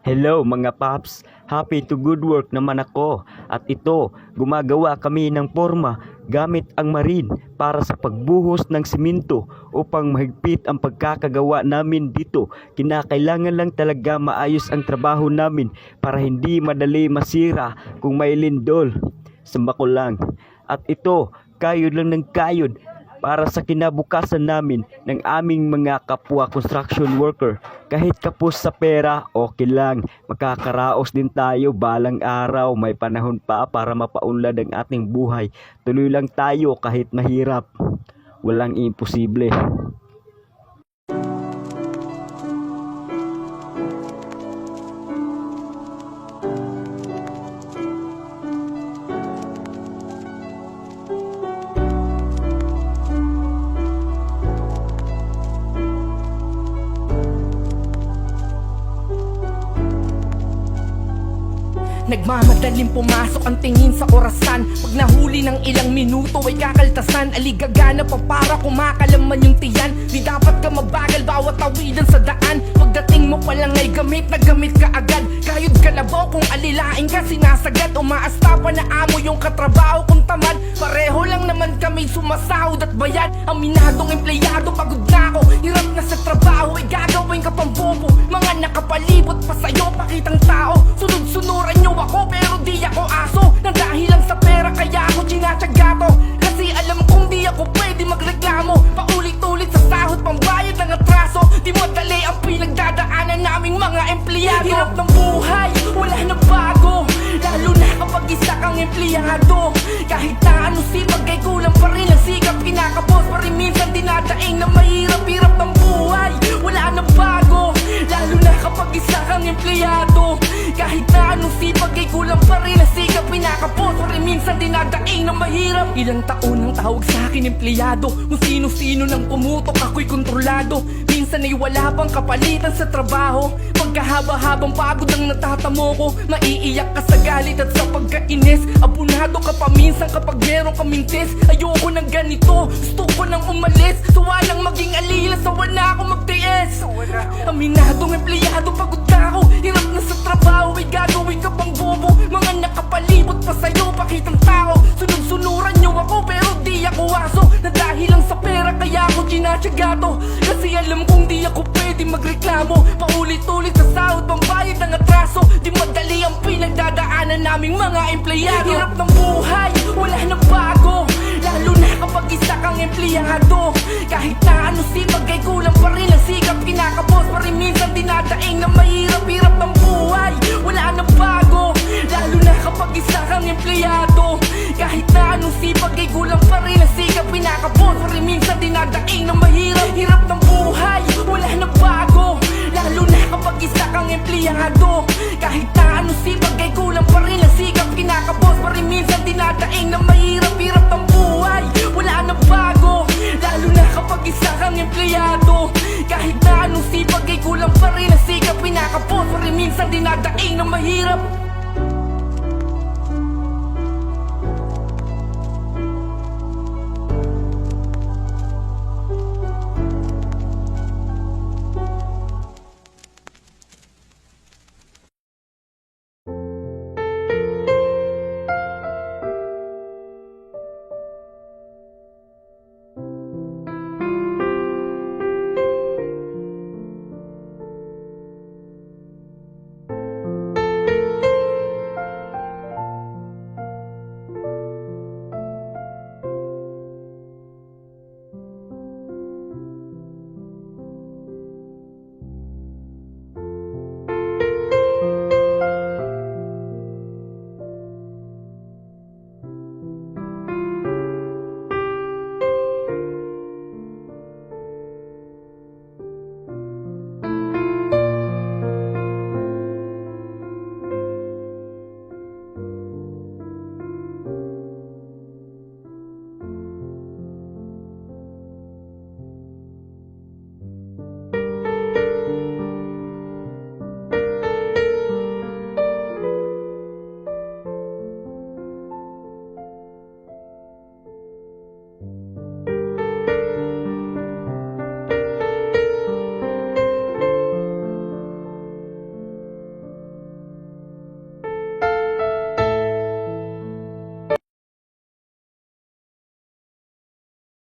Hello mga paps, happy to good work naman ako. At ito, gumagawa kami ng forma gamit ang marine para sa pagbuhos ng simento upang mahigpit ang pagkakagawa namin dito. Kinakailangan lang talaga maayos ang trabaho namin para hindi madali masira kung may lindol. Samba ko lang. At ito, kayod lang ng kayod para sa kinabukasan namin ng aming mga kapwa construction worker. Kahit kapos sa pera, okay lang. Makakaraos din tayo balang araw. May panahon pa para mapaunlad ang ating buhay. Tuloy lang tayo kahit mahirap. Walang imposible. Nagmamadaling pumasok ang tingin sa orasan. Pag nahuli ng ilang minuto ay kakaltasan. Aligagana pa para kumakalaman yung tiyan. Di dapat ka mabagal bawat tawidan sa daan. Pagdating mo palang ay gamit na gamit ka agad. Kayod kalabaw kung alilain ka sinasagad. Umaasta pa na amo yung katrabaho kung tamad. Pareho lang naman kami sumasahod at bayad. Aminadong empleyado pagod na ako. Hirap na sa trabaho ay gagawin ka pang bobo. Mga nakapalibot pa sa'yo pakitang tao. Sunod-sunuran nyo ako pero di ako aso. Nang dahil lang sa pera kaya ako tsinatsaga to. Kasi alam kong di ako pwede magreklamo. Paulit-ulit sa sahod pambayad ng atraso. Di madali ang pinagdadaanan naming mga empleyado. Hirap ng buhay, wala na bago. Lalo na kapag isa kang empleyado. Kahit na ano sipag ay kulang pa rin ang sikap. Kinakapos pa rin minsan dinadaing na mahirap-hirap ng buhay. Wala na bago. Lalo na kapag isa kang empleyado. Kahit na anong sipag ay kulang pa rin ang sikap. Pinakapos pa rin minsan dinadaing na mahirap. Ilang taon ang tawag sa akin empleyado. Kung sino-sino nang pumutok ako'y kontrolado. Minsan ay wala pang kapalitan sa trabaho. Pagkahaba-habang pagod ang natatamo ko. Maiiyak ka sa galit at sa pagkainis. Abunado ka pa minsan kapag meron kaming test. Ayoko ng ganito, gusto ko nang umalis. Sawa lang maging alila, sawa na ako magtiis. Aminadong empleyado, pagod na ako. Hirap na sa trabaho, ay gagawin ka pang bobo. Mga nakapalibot pa sa'yo, pakitang tao. Sunod-sunuran nyo ako pero di ako aso. Na dahil lang sa pera kaya ako tsinatsaga to. Kasi alam kong di ako pwede magreklamo. Paulit-ulit sa sahod, pambayad ng atraso. Di madali ang pinagdadaanan naming mga empleyado. Hirap ng buhay, wala na bago. Lalo na kapag isa kang empleyado. Kahit na ano sipag ay kulang pa rin ang sikap. Kinakapos pa rin minsan dinadaing na mahirap-hirap ng buhay. Wala na bago. Lalo na kapag isa kang empleyado. Kahit na anong sipag ay kulang pa rin ang sikap. Pinakapos pa rin minsan dinadaing na mahirap-hirap ng buhay. Wala na bago. Lalo na kapag isa kang empleyado. Kahit na anong sipag ay kulang pa rin ang sikap. Kinakapos pa rin minsan dinadaing na mahirap-hirap ng buhay. Wala na bago. Lalo na kapag isa kang empleyado. Kahit na anong sipag ay kulang pa rin ang sikap. Pinakapos pa rin minsan dinadaing na mahirap.